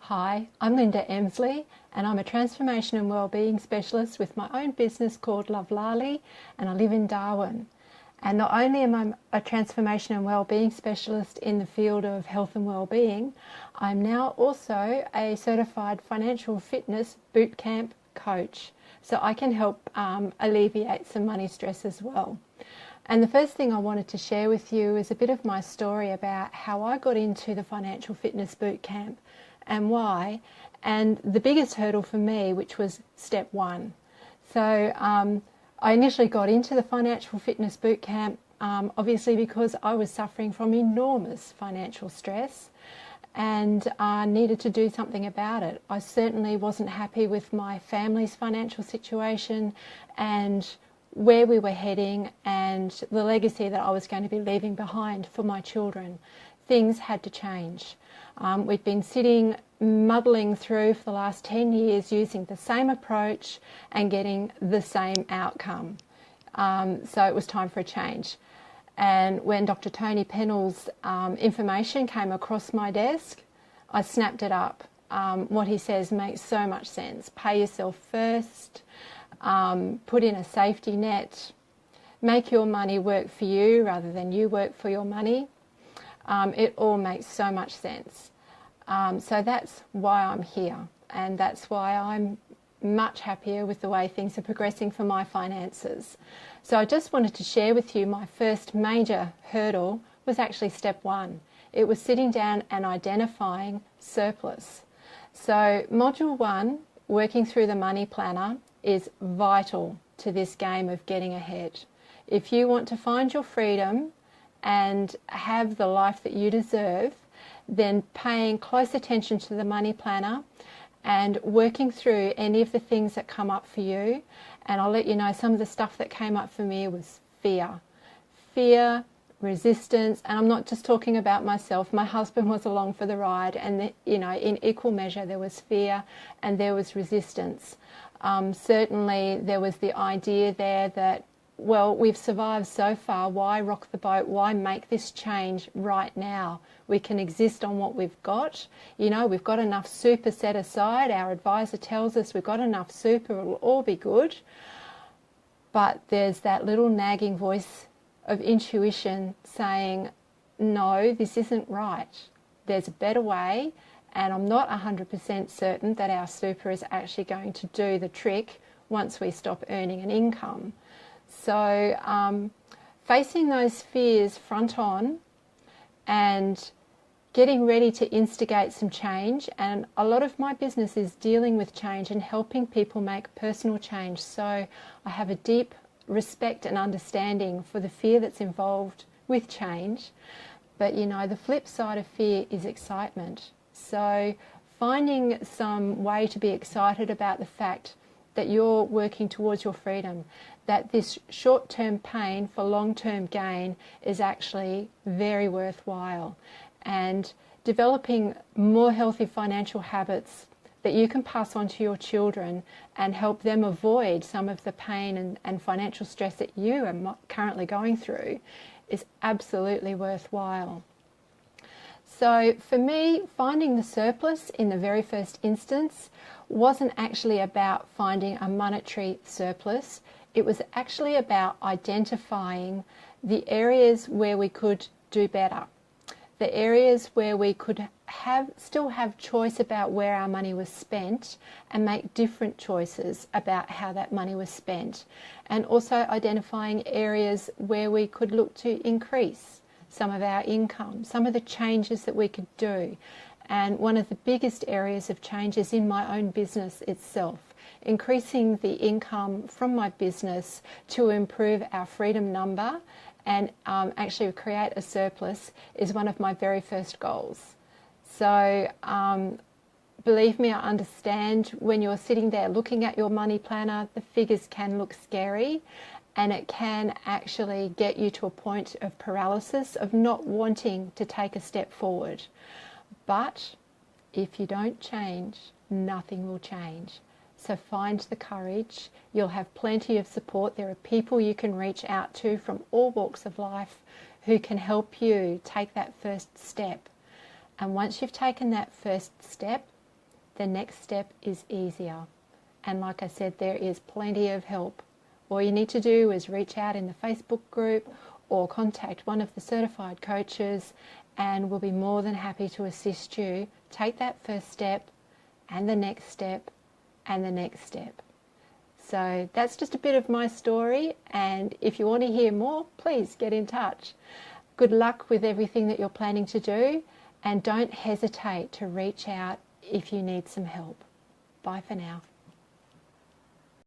Hi, I'm Linda Emsley and I'm a transformation and wellbeing specialist with my own business called Love Lali, and I live in Darwin. And not only am I a transformation and wellbeing specialist in the field of health and wellbeing, I'm now also a certified financial fitness bootcamp coach. So I can help alleviate some money stress as well. And the first thing I wanted to share with you is a bit of my story about how I got into the financial fitness bootcamp and why, and the biggest hurdle for me, which was step one. So I initially got into the financial fitness bootcamp obviously because I was suffering from enormous financial stress and needed to do something about it. I certainly wasn't happy with my family's financial situation and where we were heading and the legacy that I was going to be leaving behind for my children. Things had to change. We've been sitting muddling through for the last 10 years using the same approach and getting the same outcome. So it was time for a change. And when Dr. Tony Pennell's information came across my desk, I snapped it up. What he says makes so much sense. Pay yourself first, put in a safety net, make your money work for you rather than you work for your money. It all makes so much sense. So that's why I'm here, and that's why I'm much happier with the way things are progressing for my finances. So I just wanted to share with you my first major hurdle was actually step one. It was sitting down and identifying surplus. So module one, working through the money planner, is vital to this game of getting ahead. If you want to find your freedom and have the life that you deserve, then paying close attention to the money planner and working through any of the things that come up for you. And I'll let you know some of the stuff that came up for me was fear, resistance, and I'm not just talking about myself. My husband was along for the ride, and in equal measure there was fear and there was resistance. Certainly there was the idea there that, well, we've survived so far, why rock the boat? Why make this change right now? We can exist on what we've got. We've got enough super set aside. Our advisor tells us we've got enough super, it'll all be good. But there's that little nagging voice of intuition saying, no, this isn't right. There's a better way, and I'm not 100% certain that our super is actually going to do the trick once we stop earning an income. So facing those fears front on and getting ready to instigate some change, and a lot of my business is dealing with change and helping people make personal change. So I have a deep respect and understanding for the fear that's involved with change. But the flip side of fear is excitement. So finding some way to be excited about the fact that you're working towards your freedom, that this short-term pain for long-term gain is actually very worthwhile, and developing more healthy financial habits that you can pass on to your children and help them avoid some of the pain and financial stress that you are currently going through is absolutely worthwhile. So for me, finding the surplus in the very first instance wasn't actually about finding a monetary surplus. It was actually about identifying the areas where we could do better, the areas where we could still have choice about where our money was spent and make different choices about how that money was spent, and also identifying areas where we could look to increase some of our income, some of the changes that we could do. And one of the biggest areas of change is in my own business itself. Increasing the income from my business to improve our freedom number and actually create a surplus is one of my very first goals. So believe me, I understand when you're sitting there looking at your money planner, the figures can look scary, and it can actually get you to a point of paralysis, of not wanting to take a step forward. But if you don't change, nothing will change. So find the courage. You'll have plenty of support. There are people you can reach out to from all walks of life who can help you take that first step. And once you've taken that first step, the next step is easier. And like I said, there is plenty of help. All you need to do is reach out in the Facebook group or contact one of the certified coaches, and we'll be more than happy to assist you take that first step and the next step and the next step. So that's just a bit of my story, and if you want to hear more, please get in touch. Good luck with everything that you're planning to do, and don't hesitate to reach out if you need some help. Bye for now.